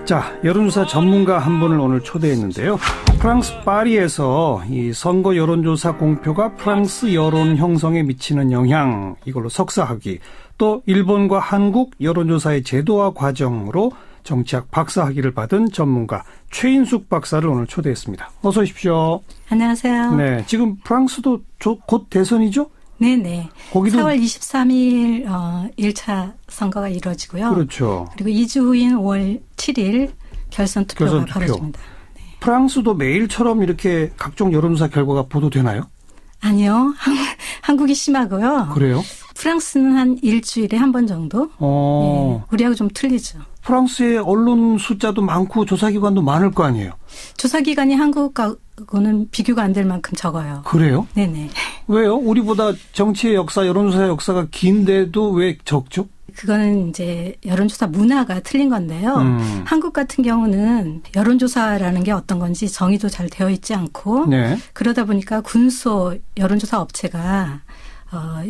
자, 여론조사 전문가 한 분을 오늘 초대했는데요. 프랑스 파리에서 이 선거 여론조사 공표가 프랑스 여론 형성에 미치는 영향, 이걸로 석사학위, 또 일본과 한국 여론조사의 제도화 과정으로 정치학 박사학위를 받은 전문가 최인숙 박사를 오늘 초대했습니다. 어서 오십시오. 안녕하세요. 네, 지금 프랑스도 곧 대선이죠? 네네. 거기도 4월 23일 1차 선거가 이루어지고요. 그렇죠. 그리고 2주 후인 5월 7일 결선 투표가 벌어집니다. 네. 프랑스도 매일처럼 이렇게 각종 여론조사 결과가 보도되나요? 아니요. 한국이 심하고요. 그래요? 프랑스는 한 일주일에 한 번 정도. 네, 우리하고 좀 틀리죠. 프랑스의 언론 숫자도 많고 조사기관도 많을 거 아니에요? 조사기관이 한국하고는 비교가 안 될 만큼 적어요. 그래요? 네네. 왜요? 우리보다 정치의 역사, 여론조사의 역사가 긴데도 왜 적죠? 그거는 이제 여론조사 문화가 틀린 건데요. 한국 같은 경우는 여론조사라는 게 어떤 건지 정의도 잘 되어 있지 않고 네. 그러다 보니까 군소 여론조사 업체가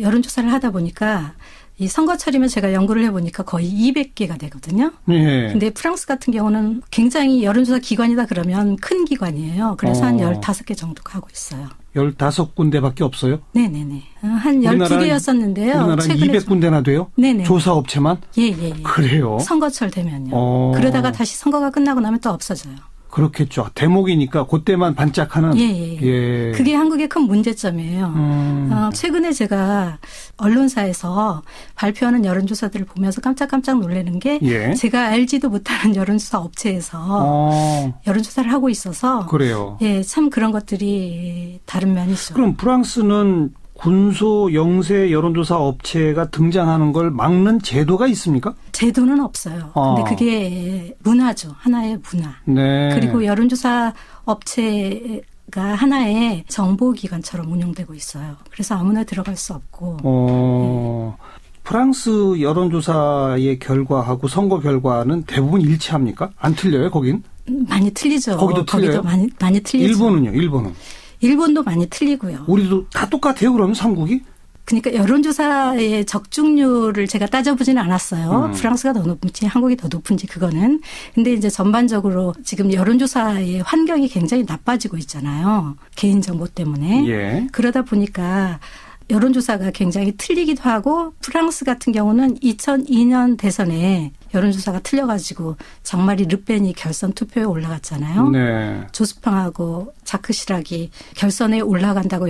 여론조사를 하다 보니까 이 선거철이면 제가 연구를 해보니까 거의 200개가 되거든요. 네. 근데 프랑스 같은 경우는 굉장히 여론조사 기관이다 그러면 큰 기관이에요. 그래서 한 15개 정도가 하고 있어요. 15군데밖에 없어요? 네네네. 한 12개였었는데요. 우리나라는 200군데나 돼요? 네네. 조사업체만? 예. 그래요? 선거철 되면요. 그러다가 다시 선거가 끝나고 나면 또 없어져요. 그렇겠죠. 대목이니까 그때만 반짝하는. 예. 그게 한국의 큰 문제점이에요. 최근에 제가 언론사에서 발표하는 여론조사들을 보면서 깜짝 놀라는 게 제가 알지도 못하는 여론조사 업체에서 여론조사를 하고 있어서 그래요. 예, 참 그런 것들이 다른 면이죠. 그럼 프랑스는 군소 영세 여론조사 업체가 등장하는 걸 막는 제도가 있습니까? 제도는 없어요. 근데 그게 문화죠. 하나의 문화. 네. 그리고 여론조사 업체가 하나의 정보기관처럼 운영되고 있어요. 그래서 아무나 들어갈 수 없고. 프랑스 여론조사의 결과하고 선거 결과는 대부분 일치합니까? 안 틀려요, 거긴? 많이 틀리죠. 거기도 틀려요? 많이 틀리죠. 일본은요, 일본도 많이 틀리고요. 우리도 다 똑같아요, 그러면 삼국이? 그러니까 여론조사의 적중률을 제가 따져보지는 않았어요. 프랑스가 더 높은지 한국이 더 높은지 그거는. 근데 이제 전반적으로 지금 여론조사의 환경이 굉장히 나빠지고 있잖아요. 개인정보 때문에. 예. 그러다 보니까 여론조사가 굉장히 틀리기도 하고 프랑스 같은 경우는 2002년 대선에 여론조사가 틀려가지고 장마리 르펜이 결선 투표에 올라갔잖아요. 네. 조스팡하고 자크 시락이 결선에 올라간다고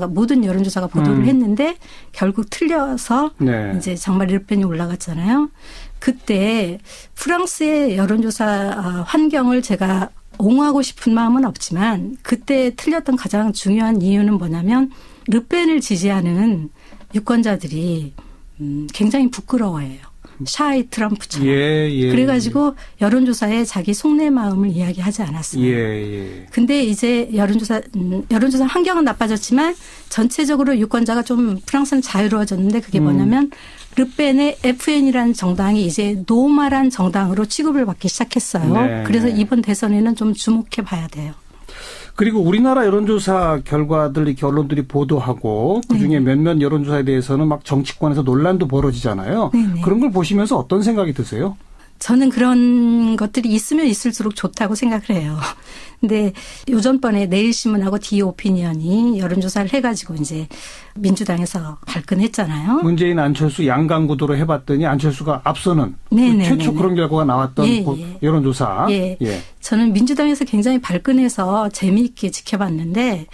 모든 여론조사가 보도를 했는데 결국 틀려서 이제 장마리 르펜이 올라갔잖아요. 그때 프랑스의 여론조사 환경을 제가 옹호하고 싶은 마음은 없지만 그때 틀렸던 가장 중요한 이유는 뭐냐면 르펜을 지지하는 유권자들이 굉장히 부끄러워해요. 샤이 트럼프처럼. 그래가지고 여론조사에 자기 속내 마음을 이야기하지 않았어요. 근데 이제 여론조사 환경은 나빠졌지만 전체적으로 유권자가 좀 프랑스는 자유로워졌는데 그게 뭐냐면 르펜의 FN이라는 정당이 이제 노멀한 정당으로 취급을 받기 시작했어요. 네. 그래서 이번 대선에는 좀 주목해 봐야 돼요. 그리고 우리나라 여론조사 결과들 이렇게 언론들이 보도하고 그중에 몇몇 여론조사에 대해서는 막 정치권에서 논란도 벌어지잖아요. 네네. 그런 걸 보시면서 어떤 생각이 드세요? 저는 그런 것들이 있으면 있을수록 좋다고 생각을 해요. 근데 요전번에 내일신문하고 디오피니언이 여론조사를 해가지고 이제 민주당에서 발끈했잖아요. 문재인 안철수 양강구도로 해봤더니 안철수가 앞서는 최초 그런 결과가 나왔던 여론조사. 저는 민주당에서 굉장히 발끈해서 재미있게 지켜봤는데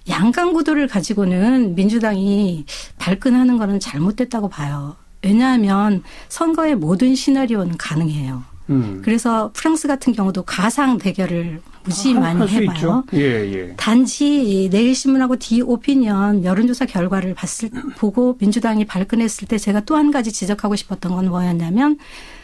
양강구도를 가지고는 민주당이 발끈하는 거는 잘못됐다고 봐요. 왜냐하면 선거의 모든 시나리오는 가능해요. 그래서 프랑스 같은 경우도 가상 대결을 무지 많이 해봐요. 단지 내일신문하고 디오피니언 여론조사 결과를 보고 민주당이 발끈했을 때 제가 또 한 가지 지적하고 싶었던 건 뭐였냐면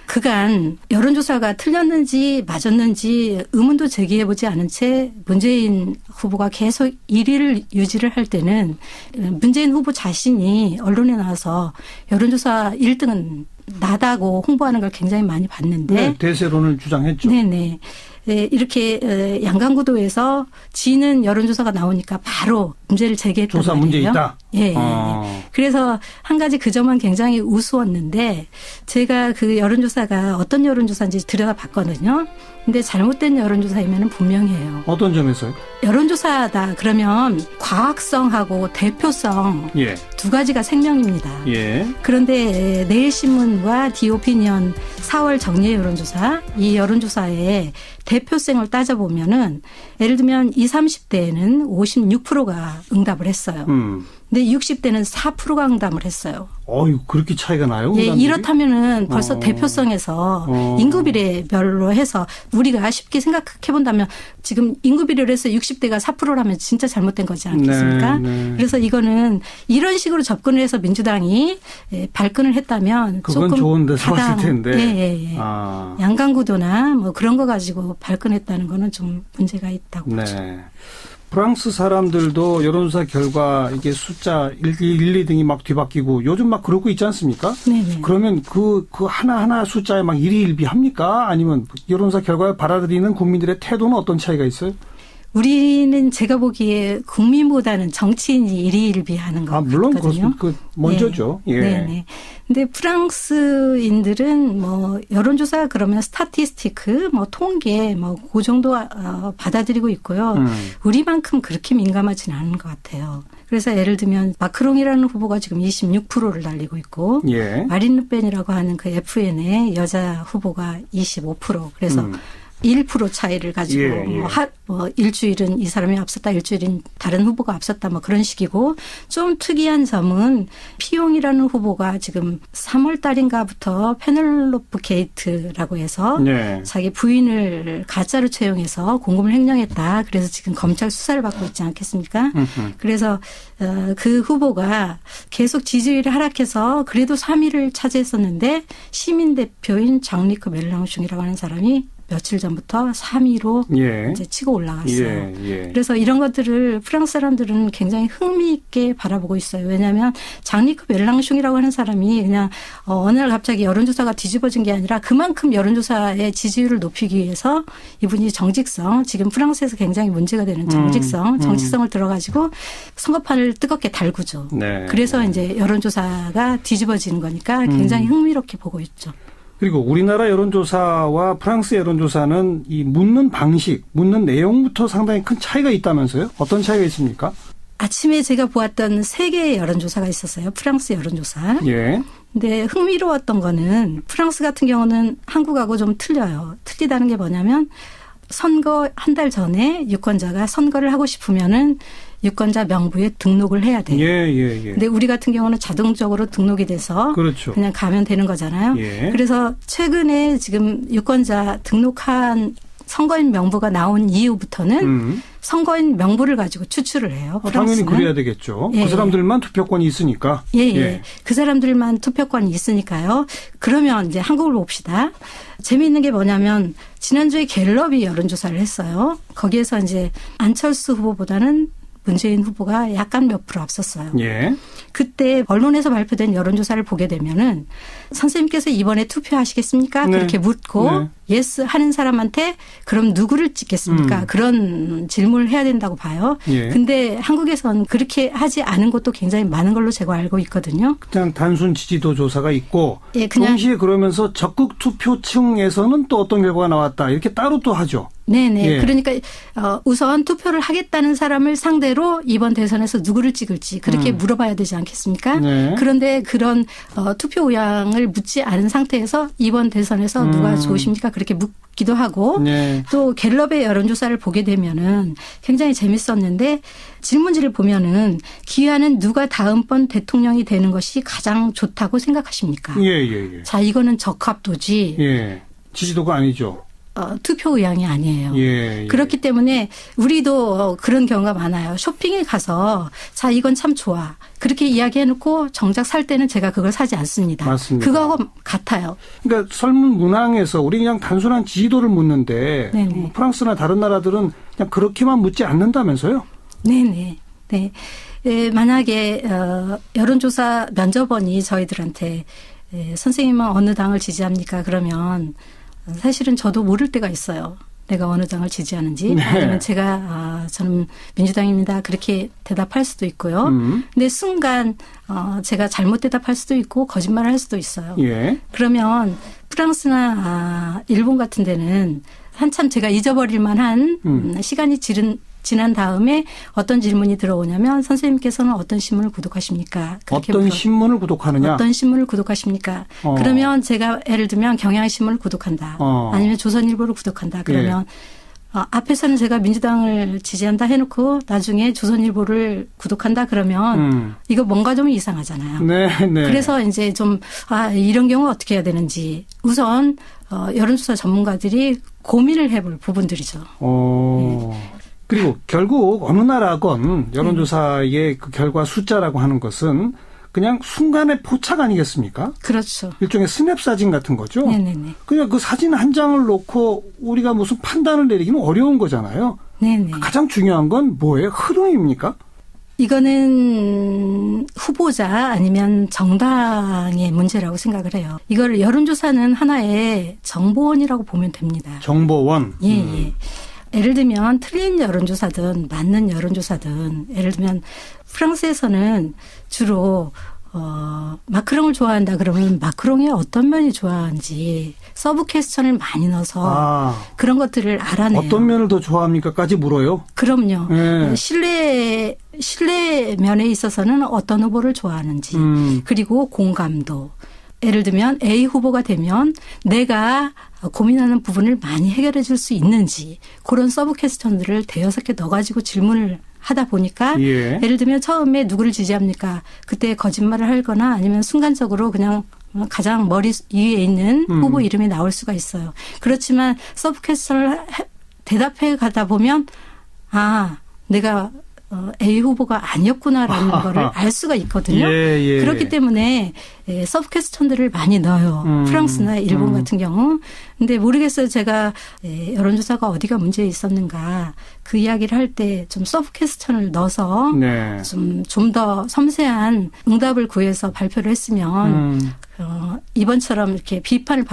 그간 여론조사가 틀렸는지 맞았는지 의문도 제기해보지 않은 채 문재인 후보가 계속 1위를 유지를 할 때는 문재인 후보 자신이 언론에 나와서 여론조사 1등은 나다고 홍보하는 걸 굉장히 많이 봤는데. 대세론을 주장했죠. 네네. 이렇게 양강구도에서 지는 여론조사가 나오니까 바로 문제를 제기했단 조사 말이에요. 문제 있다? 예. 그래서 한 가지 그 점은 굉장히 우스웠는데 제가 그 여론조사가 어떤 여론조사인지 들여다봤거든요. 근데 잘못된 여론조사이면 분명해요. 어떤 점에서요? 여론조사다 그러면 과학성하고 대표성 예. 두 가지가 생명입니다. 예. 그런데 내일신문과 디오피니언 4월 정례 여론조사 이 여론조사의 대표성을 따져보면은 예를 들면 20, 30대에는 56%가 응답을 했어요. 근데 60대는 4%가 응답을 했어요. 어유 그렇게 차이가 나요? 예, 이렇다면은 벌써 대표성에서 인구비례별로 해서 우리가 쉽게 생각해 본다면 지금 인구비례로 해서 60대가 4%라면 진짜 잘못된 거지 않겠습니까? 네. 그래서 이거는 이런 식으로 접근을 해서 민주당이 발끈을 했다면 그건 조금 좋은데 사실 텐데. 예. 양강구도나 뭐 그런 거 가지고 발끈했다는 거는 좀 문제가 있다고 보죠. 네. 프랑스 사람들도 여론조사 결과 이게 숫자 1, 2등이 막 뒤바뀌고 요즘 막 그러고 있지 않습니까? 네네. 그러면 그 하나하나 숫자에 막 일희일비합니까? 아니면 여론조사 결과를 받아들이는 국민들의 태도는 어떤 차이가 있어요? 우리는 제가 보기에 국민보다는 정치인이 일희일비하는 것 물론 같거든요. 그 먼저죠. 네. 예. 네. 근데 프랑스인들은 뭐 여론조사 그러면 스타티스티크 뭐 통계 뭐 그 정도 받아들이고 있고요. 우리만큼 그렇게 민감하지는 않은 것 같아요. 그래서 예를 들면 마크롱이라는 후보가 지금 26%를 달리고 있고 예. 마린 르펜이라고 하는 그 FN의 여자 후보가 25%. 그래서 1% 차이를 가지고 뭐 일주일은 이 사람이 앞섰다, 일주일은 다른 후보가 앞섰다, 뭐 그런 식이고 좀 특이한 점은 피용이라는 후보가 지금 3월 달인가부터 페넬로프 게이트라고 해서 자기 부인을 가짜로 채용해서 공금을 횡령했다. 그래서 지금 검찰 수사를 받고 있지 않겠습니까? 그래서 그 후보가 계속 지지율이 하락해서 그래도 3위를 차지했었는데 시민 대표인 장리크 멜랑숑이라고 하는 사람이 며칠 전부터 3위로 이제 치고 올라갔어요. 그래서 이런 것들을 프랑스 사람들은 굉장히 흥미있게 바라보고 있어요. 왜냐하면 장리크 멜랑숑이라고 하는 사람이 그냥 어느 날 갑자기 여론조사가 뒤집어진 게 아니라 그만큼 여론조사의 지지율을 높이기 위해서 이분이 정직성, 지금 프랑스에서 굉장히 문제가 되는 정직성을 들어가지고 선거판을 뜨겁게 달구죠. 그래서 이제 여론조사가 뒤집어지는 거니까 굉장히 흥미롭게 보고 있죠. 그리고 우리나라 여론조사와 프랑스 여론조사는 이 묻는 방식, 묻는 내용부터 상당히 큰 차이가 있다면서요? 어떤 차이가 있습니까? 아침에 제가 보았던 3개의 여론조사가 있었어요. 프랑스 여론조사. 예. 근데 흥미로웠던 거는 프랑스 같은 경우는 한국하고 좀 틀려요. 틀리다는 게 뭐냐면 선거 한 달 전에 유권자가 선거를 하고 싶으면은 유권자 명부에 등록을 해야 돼요. 근데 우리 같은 경우는 자동적으로 등록이 돼서 그냥 가면 되는 거잖아요. 그래서 최근에 지금 유권자 등록한 선거인 명부가 나온 이후부터는 선거인 명부를 가지고 추출을 해요. 당연히 그래야 되겠죠. 그 사람들만 투표권이 있으니까. 그 사람들만 투표권이 있으니까요. 그러면 이제 한국을 봅시다. 재미있는 게 뭐냐면 지난주에 갤럽이 여론조사를 했어요. 거기에서 이제 안철수 후보보다는 문재인 후보가 약간 몇 프로 앞섰어요. 그때 언론에서 발표된 여론조사를 보게 되면은 선생님께서 이번에 투표하시겠습니까? 그렇게 묻고 예스 하는 사람한테 그럼 누구를 찍겠습니까? 그런 질문을 해야 된다고 봐요. 근데 한국에서는 그렇게 하지 않은 것도 굉장히 많은 걸로 제가 알고 있거든요. 그냥 단순 지지도 조사가 있고 동시에 그러면서 적극 투표층에서는 또 어떤 결과가 나왔다. 이렇게 따로 또 하죠. 그러니까 우선 투표를 하겠다는 사람을 상대로 이번 대선에서 누구를 찍을지 그렇게 물어봐야 되지 않겠습니까? 그런데 그런 투표 의향을 묻지 않은 상태에서 이번 대선에서 누가 좋으십니까? 그렇게 묻기도 하고 또 갤럽의 여론조사를 보게 되면은 굉장히 재밌었는데 질문지를 보면은 기회는 누가 다음번 대통령이 되는 것이 가장 좋다고 생각하십니까? 자, 이거는 적합도지. 지지도가 아니죠. 투표 의향이 아니에요. 그렇기 때문에 우리도 그런 경우가 많아요. 쇼핑에 가서 자 이건 참 좋아. 그렇게 이야기해놓고 정작 살 때는 제가 그걸 사지 않습니다. 맞습니다. 그거하고 같아요. 그러니까 설문 문항에서 우리 그냥 단순한 지지도를 묻는데 뭐 프랑스나 다른 나라들은 그냥 그렇게만 묻지 않는다면서요? 만약에 여론조사 면접원이 저희들한테 선생님은 어느 당을 지지합니까? 그러면 사실은 저도 모를 때가 있어요. 내가 어느 당을 지지하는지 아니면 제가 저는 민주당입니다. 그렇게 대답할 수도 있고요. 근데 순간 제가 잘못 대답할 수도 있고 거짓말을 할 수도 있어요. 예. 그러면 프랑스나 일본 같은 데는 한참 제가 잊어버릴 만한 시간이 지난 다음에 어떤 질문이 들어오냐면 선생님께서는 어떤 신문을 구독하십니까? 어떤 신문을 구독하느냐? 어떤 신문을 구독하십니까? 그러면 제가 예를 들면 경향신문을 구독한다. 아니면 조선일보를 구독한다. 그러면 앞에서는 제가 민주당을 지지한다 해놓고 나중에 조선일보를 구독한다 그러면 이거 뭔가 좀 이상하잖아요. 네, 네. 그래서 이제 좀 이런 경우 어떻게 해야 되는지 우선 여론조사 전문가들이 고민을 해볼 부분들이죠. 네. 그리고 결국 어느 나라건 여론조사의 그 결과 숫자라고 하는 것은 그냥 순간의 포착 아니겠습니까? 그렇죠. 일종의 스냅 사진 같은 거죠. 네네네. 그냥 그 사진 한 장을 놓고 우리가 무슨 판단을 내리기는 어려운 거잖아요. 네네. 가장 중요한 건 뭐예요? 흐름입니까? 이거는 후보자 아니면 정당의 문제라고 생각을 해요. 이걸 여론조사는 하나의 정보원이라고 보면 됩니다. 정보원. 예. 예를 들면 틀린 여론조사든 맞는 여론조사든 예를 들면 프랑스에서는 주로 마크롱을 좋아한다 그러면 마크롱의 어떤 면이 좋아하는지 서브 퀘스천을 많이 넣어서 그런 것들을 알아내요. 어떤 면을 더 좋아합니까?까지 물어요? 그럼요. 네. 신뢰 면에 있어서는 어떤 후보를 좋아하는지 그리고 공감도. 예를 들면 A 후보가 되면 내가 고민하는 부분을 많이 해결해 줄 수 있는지 그런 서브 퀘스천들을 대여섯 개 넣어가지고 질문을 하다 보니까 예를 들면 처음에 누구를 지지합니까? 그때 거짓말을 하거나 아니면 순간적으로 그냥 가장 머리 위에 있는 후보 이름이 나올 수가 있어요. 그렇지만 서브 퀘스천을 대답해 가다 보면 내가 A 후보가 아니었구나라는 거를 알 수가 있거든요. 그렇기 때문에 서브 퀘스천들을 많이 넣어요. 프랑스나 일본 같은 경우. 근데 모르겠어요. 제가 여론조사가 어디가 문제 있었는가 그 이야기를 할 때 좀 서브 퀘스천을 넣어서 좀 더 섬세한 응답을 구해서 발표를 했으면 이번처럼 이렇게 비판을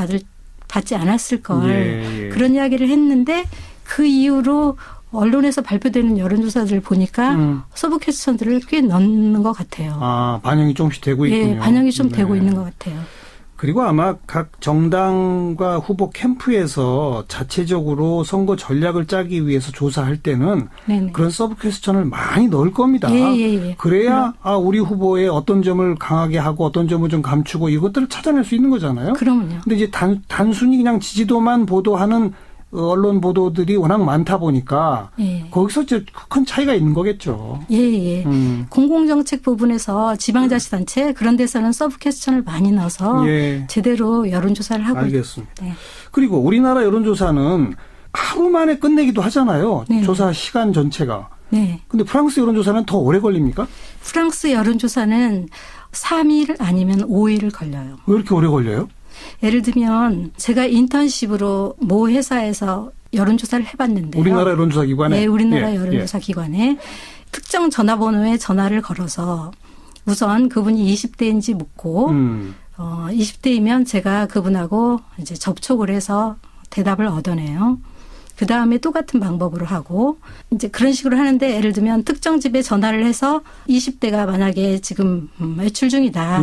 받지 않았을 걸 그런 이야기를 했는데 그 이후로 언론에서 발표되는 여론조사들을 보니까 서브 퀘스천들을 꽤 넣는 것 같아요. 반영이 조금씩 되고 있군요. 반영이 좀 되고 있는 것 같아요. 그리고 아마 각 정당과 후보 캠프에서 자체적으로 선거 전략을 짜기 위해서 조사할 때는 그런 서브 퀘스천을 많이 넣을 겁니다. 그래야 우리 후보의 어떤 점을 강하게 하고 어떤 점을 좀 감추고 이것들을 찾아낼 수 있는 거잖아요. 그럼요. 근데 이제 단순히 그냥 지지도만 보도하는 언론 보도들이 워낙 많다 보니까 거기서 이제 큰 차이가 있는 거겠죠. 공공정책 부분에서 지방자치단체 그런 데서는 서브 퀘스천을 많이 넣어서 제대로 여론조사를 하고 알겠습니다. 그리고 우리나라 여론조사는 하루 만에 끝내기도 하잖아요. 조사 시간 전체가. 근데 프랑스 여론조사는 더 오래 걸립니까? 프랑스 여론조사는 3일 아니면 5일을 걸려요. 왜 이렇게 오래 걸려요? 예를 들면 제가 인턴십으로 모 회사에서 여론조사를 해봤는데요. 우리나라 여론조사 기관에? 네. 우리나라 여론조사 기관에 특정 전화번호에 전화를 걸어서 우선 그분이 20대인지 묻고 20대이면 제가 그분하고 이제 접촉을 해서 대답을 얻어내요. 그 다음에 똑같은 방법으로 하고 이제 그런 식으로 하는데 예를 들면 특정 집에 전화를 해서 20대가 만약에 지금 외출 중이다.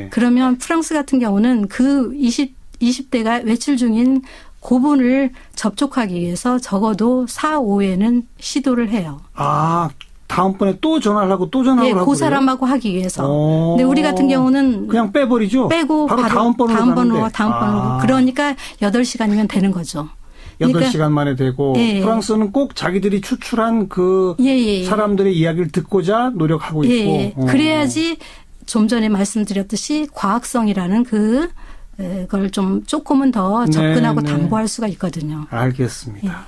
그러면 프랑스 같은 경우는 그 20대가 외출 중인 그분을 접촉하기 위해서 적어도 4, 5회는 시도를 해요. 다음번에 또 전화를 하고 또 전화를 하고 그 사람하고 하기 위해서. 근데 우리 같은 경우는 그냥 빼버리죠. 빼고 바로 다음 번호로. 그러니까 8시간이면 되는 거죠. 8시간 만에 되고 프랑스는 꼭 자기들이 추출한 그 사람들의 이야기를 듣고자 노력하고 있고. 그래야지 좀 전에 말씀드렸듯이 과학성이라는 그걸 좀 조금은 더 접근하고 담보할 수가 있거든요. 알겠습니다.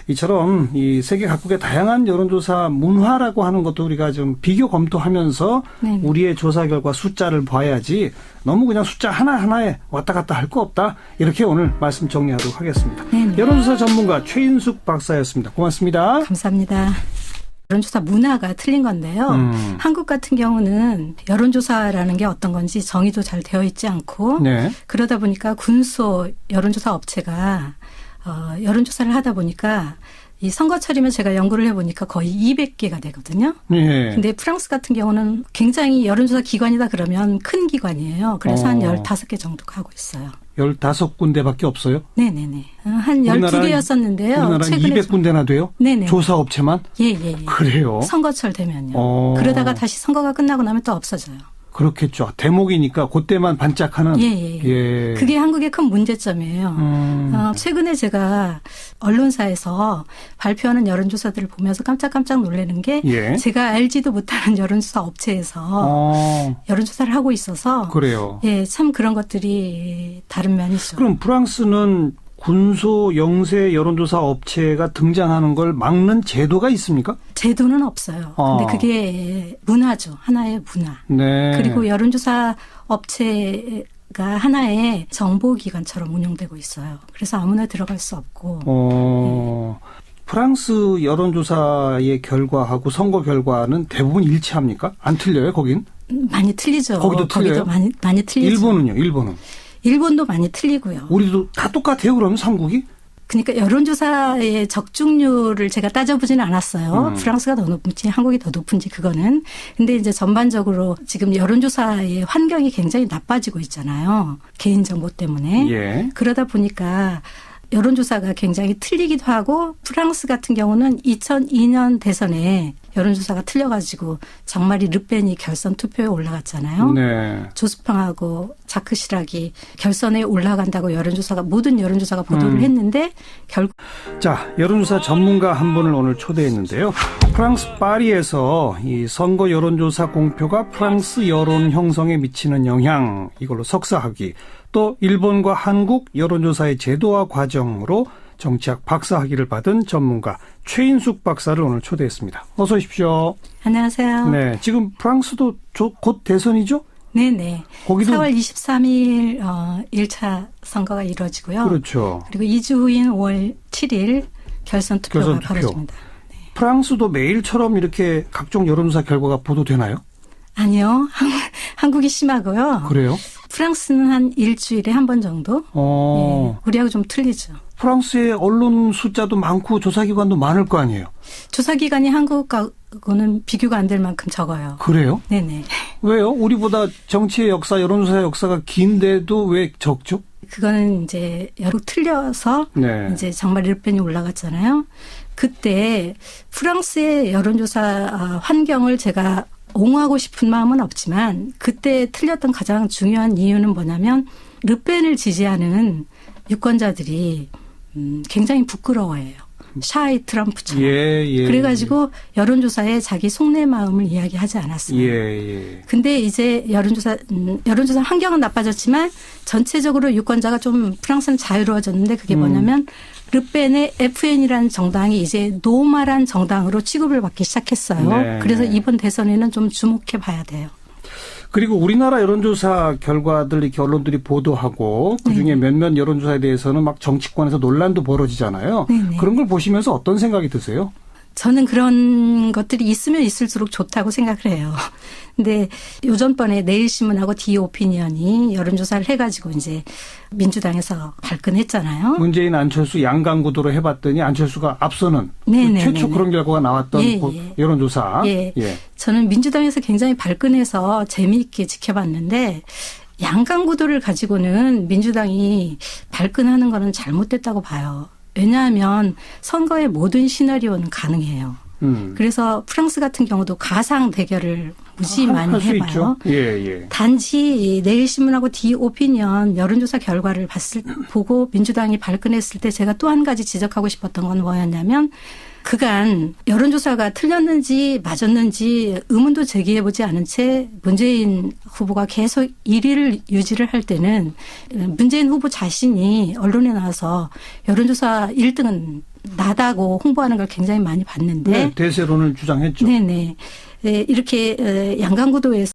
이처럼 이 세계 각국의 다양한 여론조사 문화라고 하는 것도 우리가 좀 비교 검토하면서 우리의 조사 결과 숫자를 봐야지 너무 그냥 숫자 하나하나에 왔다 갔다 할 거 없다. 이렇게 오늘 말씀 정리하도록 하겠습니다. 여론조사 전문가 최인숙 박사였습니다. 고맙습니다. 감사합니다. 여론조사 문화가 틀린 건데요. 한국 같은 경우는 여론조사라는 게 어떤 건지 정의도 잘 되어 있지 않고 그러다 보니까 군소 여론조사 업체가 여론조사를 하다 보니까 이 선거철이면 제가 연구를 해보니까 거의 200개가 되거든요. 네. 근데 프랑스 같은 경우는 굉장히 여론조사 기관이다 그러면 큰 기관이에요. 그래서 한 15개 정도가 하고 있어요. 15군데밖에 없어요? 네네네. 한 12개였었는데요. 우리나라는 200군데나 돼요? 네네. 조사업체만? 예. 그래요? 선거철 되면요. 그러다가 다시 선거가 끝나고 나면 또 없어져요. 그렇겠죠. 대목이니까 그때만 반짝하는. 예. 그게 한국의 큰 문제점이에요. 최근에 제가 언론사에서 발표하는 여론조사들을 보면서 깜짝깜짝 놀라는 게 제가 알지도 못하는 여론조사 업체에서 여론조사를 하고 있어서 그래요. 예, 참 그런 것들이 다른 면이죠. 그럼 프랑스는 군소 영세 여론조사 업체가 등장하는 걸 막는 제도가 있습니까? 제도는 없어요. 근데 그게 문화죠. 하나의 문화. 네. 그리고 여론조사 업체가 하나의 정보기관처럼 운영되고 있어요. 그래서 아무나 들어갈 수 없고. 프랑스 여론조사의 결과하고 선거 결과는 대부분 일치합니까? 안 틀려요, 거긴? 많이 틀리죠. 거기도 틀려요? 많이 틀리죠. 일본은요, 일본은? 일본도 많이 틀리고요. 우리도 다 똑같아요, 그러면 삼국이? 그러니까 여론조사의 적중률을 제가 따져보지는 않았어요. 프랑스가 더 높은지 한국이 더 높은지 그거는. 근데 이제 전반적으로 지금 여론조사의 환경이 굉장히 나빠지고 있잖아요. 개인정보 때문에. 예. 그러다 보니까 여론조사가 굉장히 틀리기도 하고 프랑스 같은 경우는 2002년 대선에 여론조사가 틀려가지고 장마리 르펜이 결선 투표에 올라갔잖아요. 네. 조스팡하고 자크 시락이 결선에 올라간다고 모든 여론조사가 보도를 했는데 결국. 자, 여론조사 전문가 한 분을 오늘 초대했는데요. 프랑스 파리에서 이 선거 여론조사 공표가 프랑스 여론 형성에 미치는 영향, 이걸로 석사학위, 또 일본과 한국 여론조사의 제도화 과정으로 정치학 박사학위를 받은 전문가 최인숙 박사를 오늘 초대했습니다. 어서 오십시오. 안녕하세요. 네, 지금 프랑스도 곧 대선이죠? 네네. 거기도 4월 23일 1차 선거가 이루어지고요. 그렇죠. 그리고 2주 후인 5월 7일 결선 투표가 벌어집니다. 네. 프랑스도 매일처럼 이렇게 각종 여론조사 결과가 보도되나요? 아니요. 한국이 심하고요. 그래요? 프랑스는 한 일주일에 한 번 정도. 예, 우리하고 좀 틀리죠. 프랑스의 언론 숫자도 많고 조사기관도 많을 거 아니에요? 조사기관이 한국하고는 비교가 안 될 만큼 적어요. 그래요? 네네. 왜요? 우리보다 정치의 역사, 여론조사의 역사가 긴데도 왜 적죠? 그거는 이제 여러 틀려서 이제 장마리 르펜이 올라갔잖아요. 그때 프랑스의 여론조사 환경을 제가 옹호하고 싶은 마음은 없지만 그때 틀렸던 가장 중요한 이유는 뭐냐면 르펜을 지지하는 유권자들이 굉장히 부끄러워해요. 샤이 트럼프처럼. 그래가지고 여론조사에 자기 속내 마음을 이야기하지 않았어요. 근데 이제 여론조사 환경은 나빠졌지만 전체적으로 유권자가 좀 프랑스는 자유로워졌는데 그게 뭐냐면 르펜의 FN이라는 정당이 이제 노말한 정당으로 취급을 받기 시작했어요. 그래서 이번 대선에는 좀 주목해 봐야 돼요. 그리고 우리나라 여론조사 결과들 이렇게 언론들이 보도하고 그중에 몇몇 여론조사에 대해서는 막 정치권에서 논란도 벌어지잖아요. 그런 걸 보시면서 어떤 생각이 드세요? 저는 그런 것들이 있으면 있을수록 좋다고 생각을 해요. 근데 요전번에 내일신문하고 디오피니언이 여론조사를 해가지고 이제 민주당에서 발끈했잖아요. 문재인 안철수 양강구도로 해봤더니 안철수가 앞서는 최초 그런 결과가 나왔던 여론조사. 저는 민주당에서 굉장히 발끈해서 재미있게 지켜봤는데 양강구도를 가지고는 민주당이 발끈하는 거는 잘못됐다고 봐요. 왜냐하면 선거의 모든 시나리오는 가능해요. 그래서 프랑스 같은 경우도 가상 대결을 무지 많이 해봐요. 단지 내일신문하고 디오피니언 여론조사 결과를 보고 민주당이 발끈했을 때 제가 또 한 가지 지적하고 싶었던 건 뭐였냐면 그간 여론조사가 틀렸는지 맞았는지 의문도 제기해보지 않은 채 문재인 후보가 계속 1위를 유지를 할 때는 문재인 후보 자신이 언론에 나와서 여론조사 1등은 나다고 홍보하는 걸 굉장히 많이 봤는데. 대세론을 주장했죠. 이렇게 양강구도에서